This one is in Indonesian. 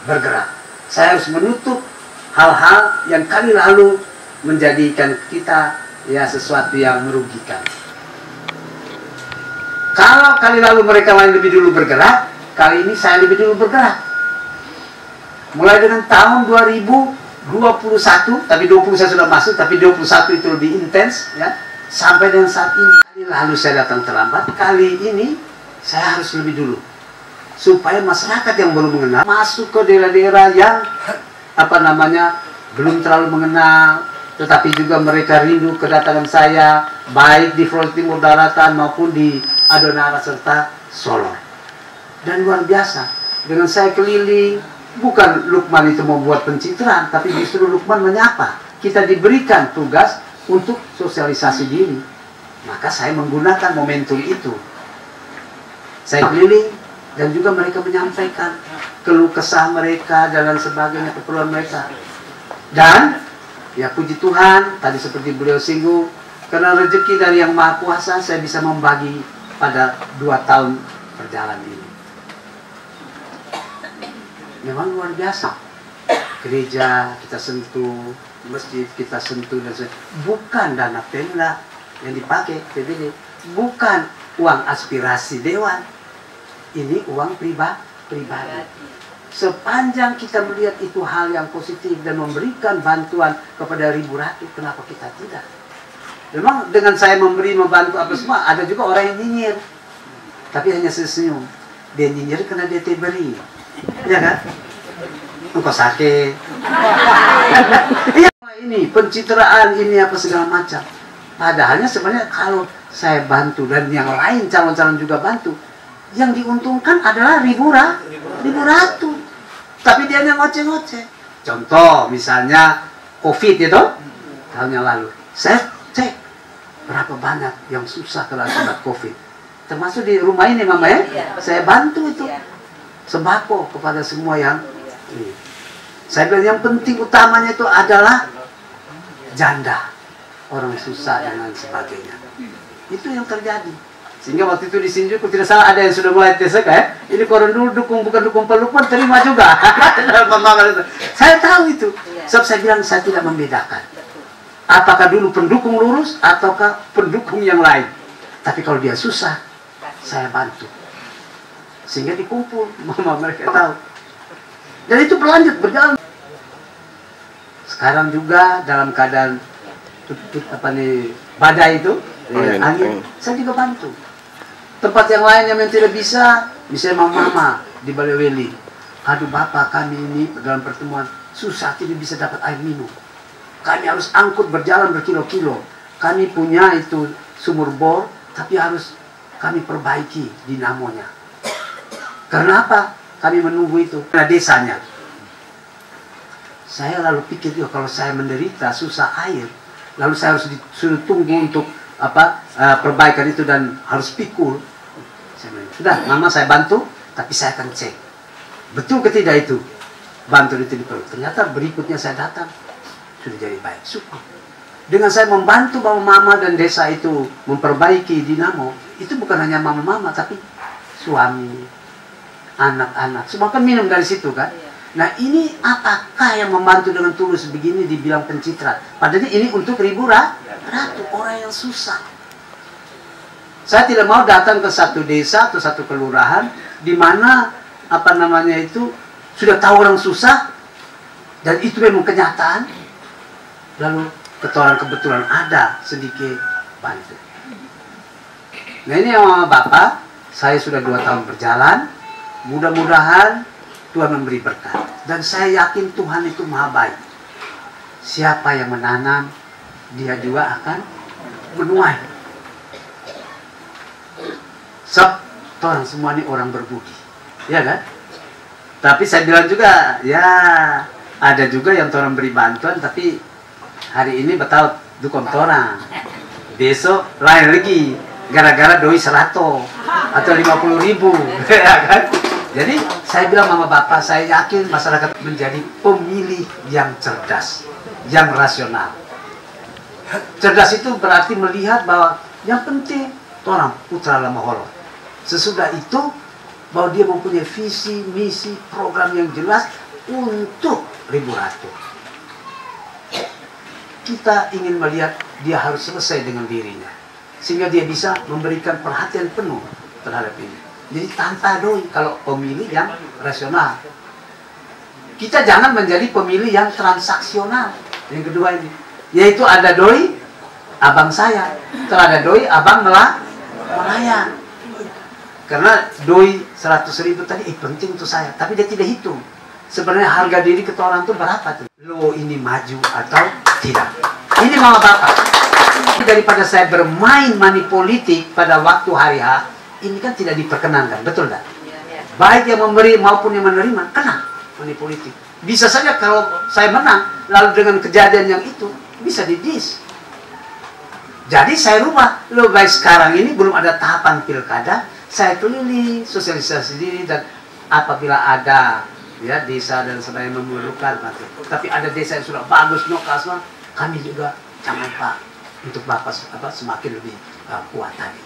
bergerak. Saya harus menutup hal-hal yang kali lalu menjadikan kita ya sesuatu yang merugikan. Kalau kali lalu mereka lain lebih dulu bergerak, kali ini saya lebih dulu bergerak. Mulai dengan tahun 2021, tapi 20 saya sudah masuk, tapi 21 itu lebih intens ya. Sampai dengan saat ini, kali lalu saya datang terlambat, kali ini saya harus lebih dulu. Supaya masyarakat yang belum mengenal masuk ke daerah-daerah yang belum terlalu mengenal, tetapi juga mereka rindu kedatangan saya, baik di Flores Timur Daratan maupun di Adonara serta Solo. Dan luar biasa, dengan saya keliling, bukan Lukman itu membuat pencitraan, tapi justru Lukman menyapa. Kita diberikan tugas untuk sosialisasi diri, maka saya menggunakan momentum itu. Saya keliling dan juga mereka menyampaikan keluh kesah mereka dan lain sebagainya, keperluan mereka. Dan ya puji Tuhan, tadi seperti beliau singgung, karena rezeki dari Yang Maha Kuasa, saya bisa membagi pada 2 tahun perjalanan ini. Memang luar biasa. Gereja kita sentuh, masjid kita sentuh, dan bukan dana Pemda yang dipakai PBD, bukan uang aspirasi dewan, ini uang pribadi. Sepanjang kita melihat itu hal yang positif dan memberikan bantuan kepada ribu ratu, kenapa kita tidak? Memang dengan saya membantu apa semua, ada juga orang yang nyinyir, tapi hanya senyum. Dia nyinyir karena dia beri, ya kan? Engkau sakit. Iya, ini pencitraan, ini apa segala macam. Padahalnya sebenarnya kalau saya bantu dan yang lain calon-calon juga bantu, yang diuntungkan adalah ribu ratu. Tapi dia hanya ngoceh-ngoceh. Contoh misalnya COVID itu tahun yang lalu, saya cek berapa banyak yang susah kena akibat COVID. Termasuk di rumah ini Mama ya, saya bantu itu sembako kepada semua yang ini. Saya bilang yang penting utamanya itu adalah janda, orang susah dan lain sebagainya. Itu yang terjadi. Sehingga waktu itu di Shinjuku tidak salah ada yang sudah mulai tesek ya. Ini koron dulu dukung, bukan dukung pelukman, terima juga. Saya tahu itu. Sebab saya bilang saya tidak membedakan. Apakah dulu pendukung lurus ataukah pendukung yang lain. Tapi kalau dia susah, saya bantu. Sehingga dikumpul, mama mereka tahu. Dan itu berlanjut, berjalan. Sekarang juga dalam keadaan badai itu, angin, saya juga bantu. Tempat yang lain yang tidak bisa, misalnya mama di Baleweli. Aduh bapak, kami ini dalam pertemuan susah tidak bisa dapat air minum. Kami harus angkut berjalan berkilo-kilo. Kami punya itu sumur bor, tapi harus kami perbaiki dinamonya. Karena apa? Kami menunggu itu. Karena desanya. Saya lalu pikir, kalau saya menderita susah air, lalu saya harus disuruh tunggu untuk perbaikan itu dan harus pikul. Sudah, mama saya bantu, tapi saya akan cek. Betul ke tidak itu? Bantu itu diperlu. Ternyata berikutnya saya datang, sudah jadi baik. Syukur. Dengan saya membantu mama dan desa itu memperbaiki dinamo, itu bukan hanya mama-mama, tapi suami, anak-anak, semua kan minum dari situ kan. Nah ini apakah yang membantu dengan tulus begini dibilang pencitraan? Padahal ini untuk ribu ratu, orang yang susah. Saya tidak mau datang ke satu desa atau satu kelurahan di mana itu sudah tahu orang susah dan itu memang kenyataan. Lalu kebetulan ada sedikit bantu. Nah ini yang Bapak, saya sudah 2 tahun berjalan. Mudah-mudahan Tuhan memberi berkat. Dan saya yakin Tuhan itu maha baik. Siapa yang menanam, dia juga akan menuai. Orang semua ini orang berbudi, ya kan? Tapi saya bilang juga, ya ada juga yang orang beri bantuan, tapi hari ini betul dukung orang. Besok lain lagi, gara-gara doi 100 atau 50.000, ya kan? Jadi saya bilang sama Bapak, saya yakin masyarakat menjadi pemilih yang cerdas, yang rasional. Cerdas itu berarti melihat bahwa yang penting orang putra lamaholo. Sesudah itu bahwa dia mempunyai visi, misi, program yang jelas, untuk ribu ratu. Kita ingin melihat dia harus selesai dengan dirinya, sehingga dia bisa memberikan perhatian penuh terhadap ini. Jadi tanpa doi, kalau pemilih yang rasional. Kita jangan menjadi pemilih yang transaksional. Yang kedua ini, yaitu ada doi, abang saya. Kalau ada doi, abang melayang. Karena doi 100.000 tadi penting untuk saya, tapi dia tidak hitung. Sebenarnya harga diri ketua orang itu berapa tuh? Lo ini maju atau tidak? Ini mama bapak. Daripada saya bermain money politik pada waktu hari H, ini kan tidak diperkenankan, betul tak? Baik yang memberi maupun yang menerima, kena money politik. Bisa saja kalau saya menang, lalu dengan kejadian yang itu, bisa didis. Jadi saya rubah. Lo baik sekarang ini belum ada tahapan pilkada, saya keliling, sosialisasi diri, dan apabila ada ya desa dan sebagainya memerlukan, tapi ada desa yang sudah bagus, kami juga jangan Pak, untuk Bapak semakin lebih kuat tadi.